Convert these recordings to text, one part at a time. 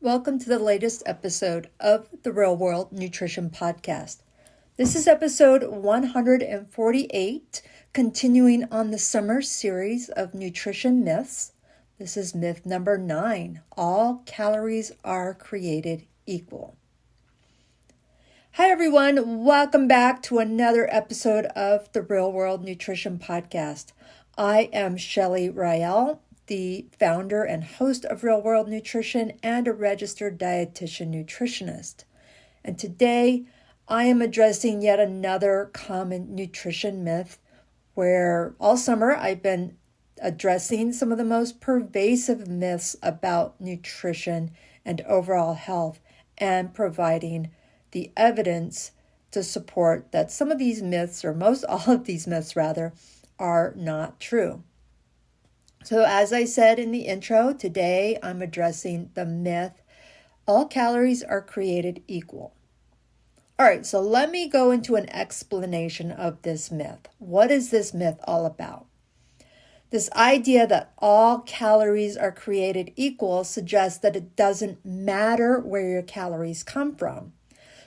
Welcome to the latest episode of the Real World Nutrition Podcast. This is episode 148, continuing on the summer series of nutrition myths. This is myth number 9. All calories are created equal. Hi everyone, welcome back to another episode of the Real World Nutrition Podcast. I am Shelley, the founder and host of Real World Nutrition and a registered dietitian nutritionist. And today I am addressing yet another common nutrition myth where all summer I've been addressing some of the most pervasive myths about nutrition and overall health and providing the evidence to support that some of these myths, or most all of these myths rather, are not true. So as I said in the intro, today I'm addressing the myth, all calories are created equal. All right, so let me go into an explanation of this myth. What is this myth all about? This idea that all calories are created equal suggests that it doesn't matter where your calories come from.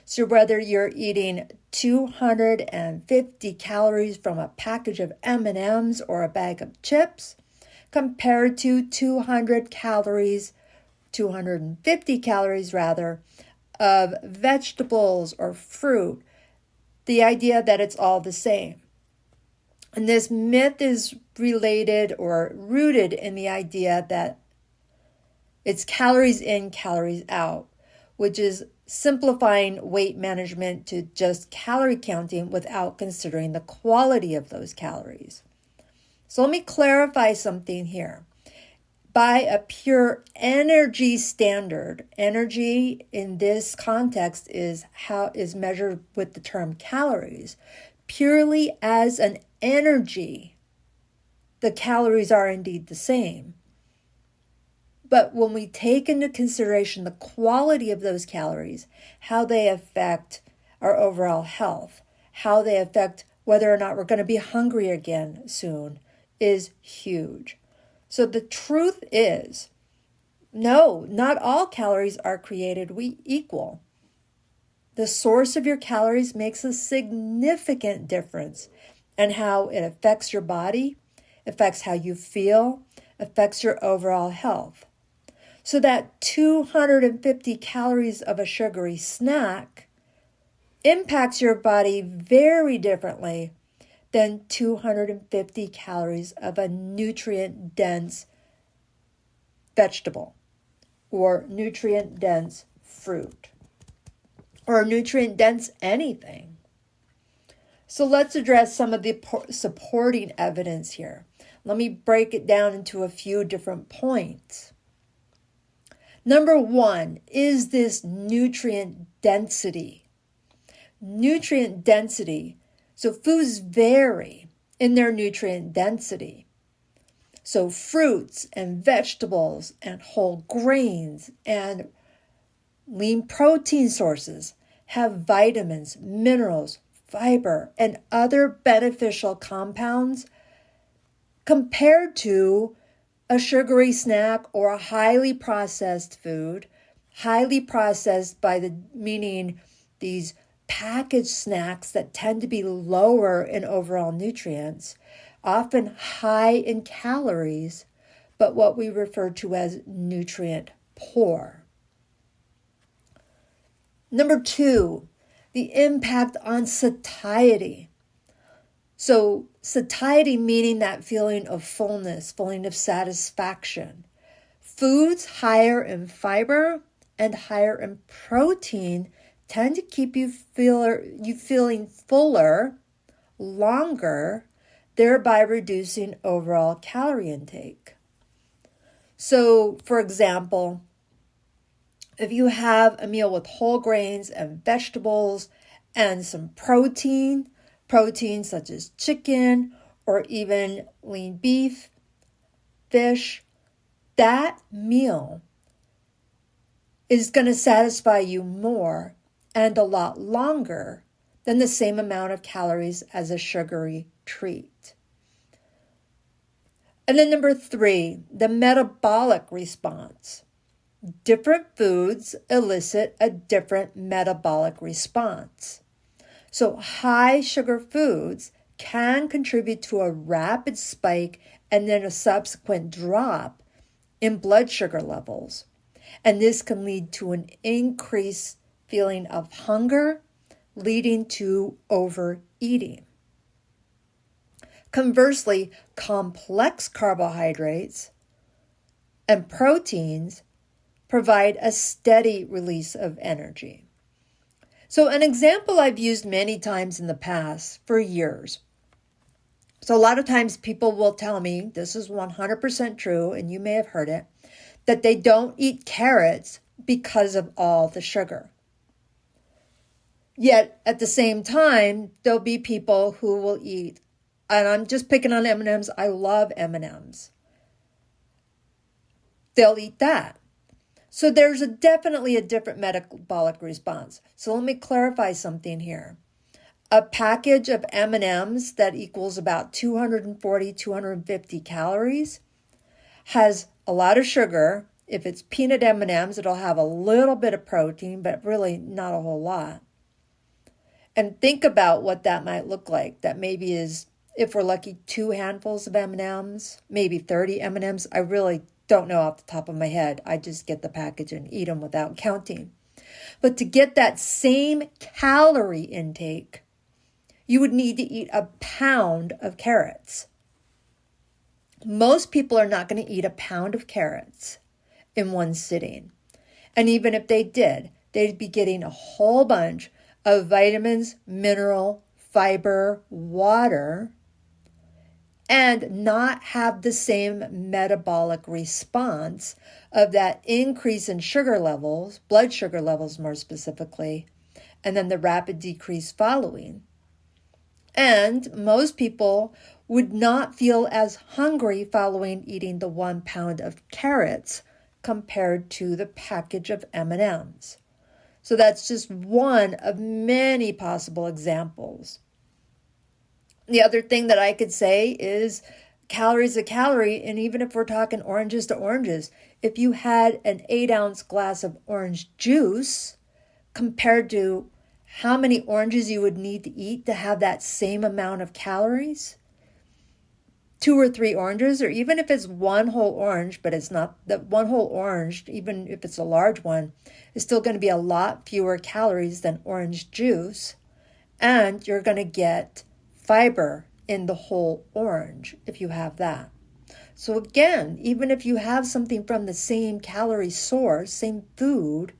So whether you're eating 250 calories from a package of M&Ms or a bag of chips, compared to 250 calories of vegetables or fruit, the idea that it's all the same. And this myth is related or rooted in the idea that it's calories in, calories out, which is simplifying weight management to just calorie counting without considering the quality of those calories. So let me clarify something here. By a pure energy standard, energy in this context is measured with the term calories. Purely as an energy, the calories are indeed the same. But when we take into consideration the quality of those calories, how they affect our overall health, how they affect whether or not we're going to be hungry again soon, is huge. So the truth is, no, not all calories are created equal. The source of your calories makes a significant difference in how it affects your body, affects how you feel, affects your overall health. So that 250 calories of a sugary snack impacts your body very differently than 250 calories of a nutrient-dense vegetable or nutrient-dense fruit or nutrient-dense anything. So let's address some of the supporting evidence here. Let me break it down into a few different points. Number 1 is this nutrient density. Nutrient density. So foods vary in their nutrient density. So fruits and vegetables and whole grains and lean protein sources have vitamins, minerals, fiber, and other beneficial compounds compared to a sugary snack or a highly processed food, highly processed meaning these packaged snacks that tend to be lower in overall nutrients, often high in calories, but what we refer to as nutrient poor. Number 2, the impact on satiety. So satiety meaning that feeling of fullness, feeling of satisfaction. Foods higher in fiber and higher in protein tend to keep you feeling fuller longer, thereby reducing overall calorie intake. So, for example, if you have a meal with whole grains and vegetables and some protein such as chicken or even lean beef, fish, that meal is going to satisfy you more and a lot longer than the same amount of calories as a sugary treat. And then number 3, the metabolic response. different foods elicit a different metabolic response. So high sugar foods can contribute to a rapid spike and then a subsequent drop in blood sugar levels. And this can lead to an increased feeling of hunger, leading to overeating. Conversely, complex carbohydrates and proteins provide a steady release of energy. So an example I've used many times in the past for years. So a lot of times people will tell me, this is 100% true, and you may have heard it, that they don't eat carrots because of all the sugar. Yet at the same time, there'll be people who will eat, and I'm just picking on M&Ms. I love M&Ms. They'll eat that. So there's definitely a different metabolic response. So let me clarify something here. A package of M&Ms that equals about 240, 250 calories has a lot of sugar. If it's peanut M&Ms, it'll have a little bit of protein, but really not a whole lot. And think about what that might look like. That maybe is, if we're lucky, 2 handfuls of M&Ms, maybe 30 M&Ms. I really don't know off the top of my head. I just get the package and eat them without counting. But to get that same calorie intake, you would need to eat a pound of carrots. Most people are not going to eat a pound of carrots in one sitting. And even if they did, they'd be getting a whole bunch of vitamins, mineral, fiber, water, and not have the same metabolic response of that increase in sugar levels, blood sugar levels more specifically, and then the rapid decrease following. And most people would not feel as hungry following eating the 1 pound of carrots compared to the package of M&Ms. So that's just one of many possible examples. The other thing that I could say is calories a calorie, and even if we're talking oranges to oranges, if you had an 8-ounce glass of orange juice compared to how many oranges you would need to eat to have that same amount of calories, 2 or 3 oranges, or even if it's one whole orange, but it's not that one whole orange, even if it's a large one, is still going to be a lot fewer calories than orange juice, and you're going to get fiber in the whole orange if you have that. So again, even if you have something from the same calorie source, same food,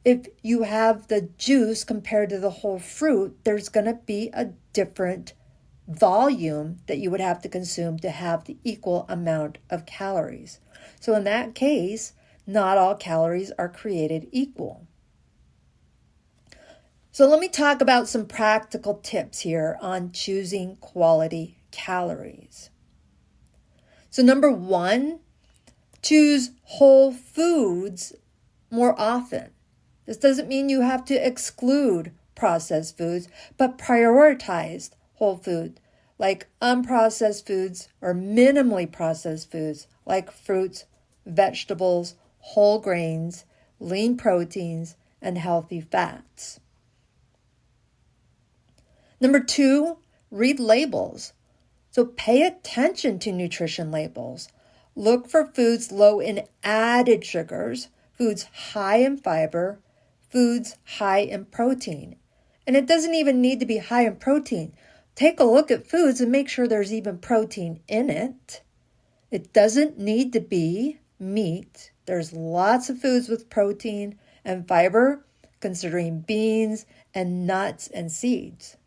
if you have the juice compared to the whole fruit, there's going to be a different volume that you would have to consume to have the equal amount of calories. So in that case, not all calories are created equal. So let me talk about some practical tips here on choosing quality calories. So number 1, choose whole foods more often. This doesn't mean you have to exclude processed foods, but prioritize whole food, like unprocessed foods or minimally processed foods, like fruits, vegetables, whole grains, lean proteins, and healthy fats. Number 2, read labels. So pay attention to nutrition labels. Look for foods low in added sugars, foods high in fiber, foods high in protein. And it doesn't even need to be high in protein. Take a look at foods and make sure there's even protein in it. It doesn't need to be meat. There's lots of foods with protein and fiber, considering beans and nuts and seeds.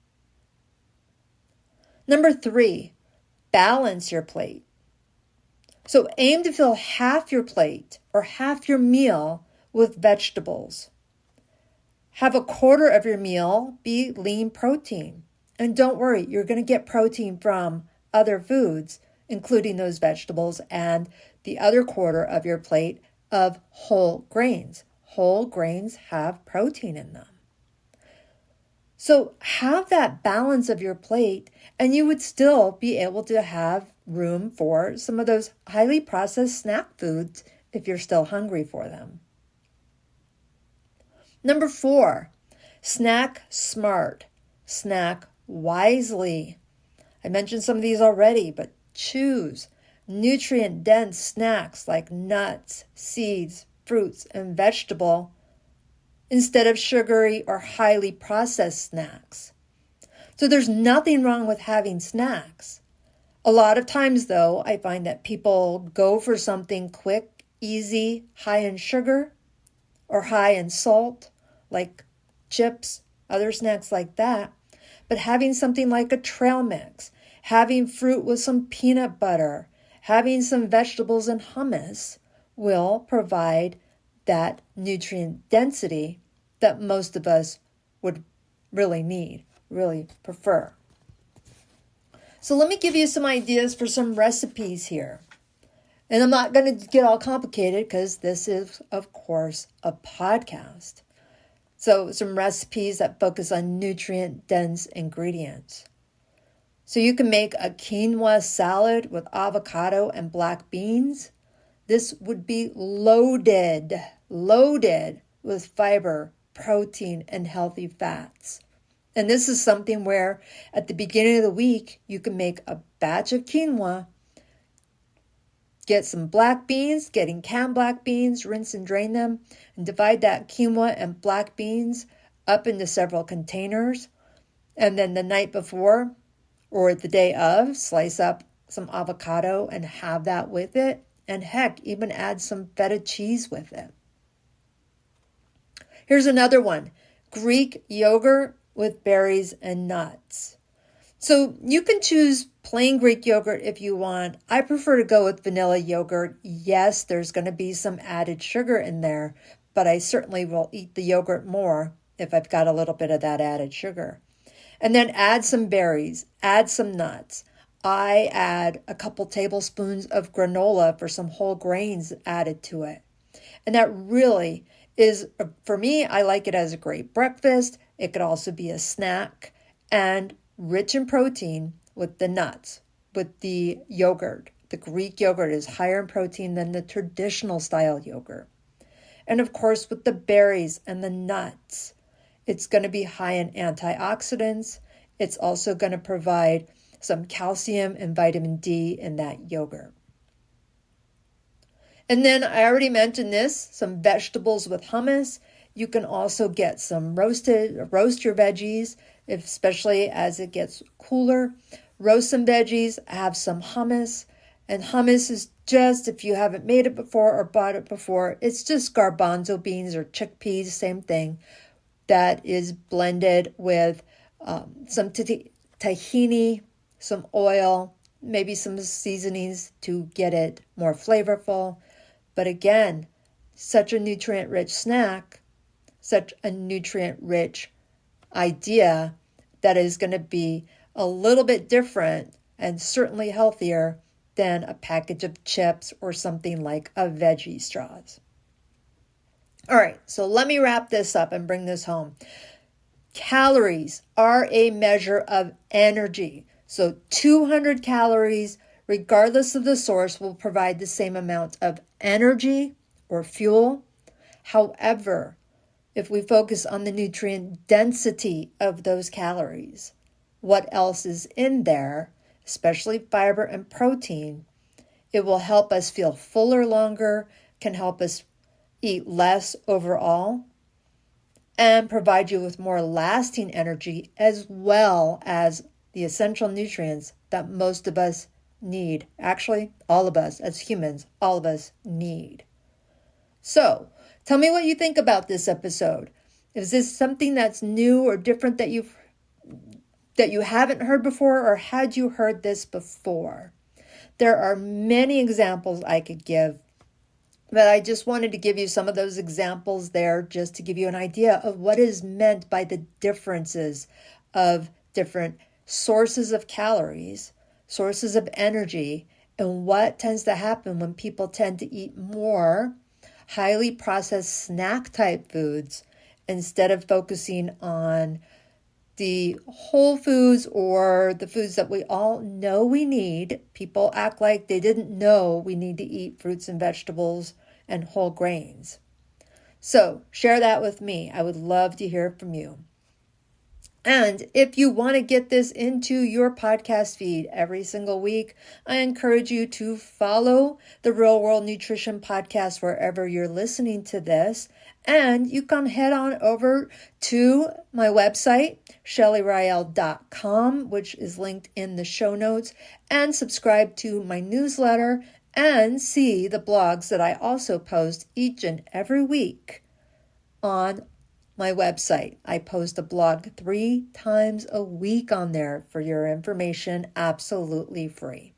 Number 3, balance your plate. So aim to fill half your plate or half your meal with vegetables. Have a quarter of your meal be lean protein. And don't worry, you're going to get protein from other foods, including those vegetables, and the other quarter of your plate of whole grains. Whole grains have protein in them. So have that balance of your plate, and you would still be able to have room for some of those highly processed snack foods if you're still hungry for them. Number 4, snack smart. Snack wisely. I mentioned some of these already, but choose nutrient-dense snacks like nuts, seeds, fruits, and vegetable instead of sugary or highly processed snacks. So there's nothing wrong with having snacks. A lot of times, though, I find that people go for something quick, easy, high in sugar or high in salt, like chips, other snacks like that. But having something like a trail mix, having fruit with some peanut butter, having some vegetables and hummus will provide that nutrient density that most of us would really need, really prefer. So let me give you some ideas for some recipes here. And I'm not going to get all complicated because this is, of course, a podcast. So some recipes that focus on nutrient-dense ingredients. So you can make a quinoa salad with avocado and black beans. This would be loaded with fiber, protein, and healthy fats. And this is something where at the beginning of the week, you can make a batch of quinoa, get some black beans, getting canned black beans, rinse and drain them, and divide that quinoa and black beans up into several containers. And then the night before or the day of, slice up some avocado and have that with it. And heck, even add some feta cheese with it. Here's another one, Greek yogurt with berries and nuts. So you can choose plain Greek yogurt if you want. I prefer to go with vanilla yogurt. Yes, there's going to be some added sugar in there, but I certainly will eat the yogurt more if I've got a little bit of that added sugar. And then add some berries, add some nuts. I add a couple tablespoons of granola for some whole grains added to it. And that really is, for me, I like it as a great breakfast. It could also be a snack and rich in protein with the nuts, with the yogurt. The Greek yogurt is higher in protein than the traditional style yogurt. And of course, with the berries and the nuts, it's going to be high in antioxidants. It's also going to provide some calcium and vitamin D in that yogurt. And then I already mentioned this, some vegetables with hummus. You can also get some roast your veggies, especially as it gets cooler. Roast some veggies, have some hummus. And hummus is just, if you haven't made it before or bought it before, it's just garbanzo beans or chickpeas, same thing, that is blended with some tahini, some oil, maybe some seasonings to get it more flavorful. But again, such a nutrient-rich snack, such a nutrient-rich idea that is going to be a little bit different and certainly healthier than a package of chips or something like a veggie straws. All right, so let me wrap this up and bring this home. Calories are a measure of energy. So 200 calories, regardless of the source, will provide the same amount of energy or fuel. However, if we focus on the nutrient density of those calories, what else is in there, especially fiber and protein, it will help us feel fuller longer, can help us eat less overall, and provide you with more lasting energy as well as the essential nutrients that most of us need. Actually, all of us as humans, all of us need. So, tell me what you think about this episode. Is this something that's new or different that you haven't heard before, or had you heard this before? There are many examples I could give, but I just wanted to give you some of those examples there just to give you an idea of what is meant by the differences of different sources of calories, sources of energy, and what tends to happen when people tend to eat more highly processed snack type foods instead of focusing on the whole foods or the foods that we all know we need. People act like they didn't know we need to eat fruits and vegetables and whole grains. So share that with me. I would love to hear from you. And if you want to get this into your podcast feed every single week, I encourage you to follow the Real World Nutrition Podcast wherever you're listening to this. And you can head on over to my website, shelleyryel.com, which is linked in the show notes, and subscribe to my newsletter and see the blogs that I also post each and every week on my website. I post a blog 3 times a week on there for your information, absolutely free.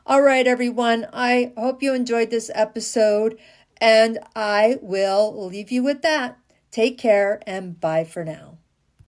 All right, everyone. I hope you enjoyed this episode, and I will leave you with that. Take care and bye for now.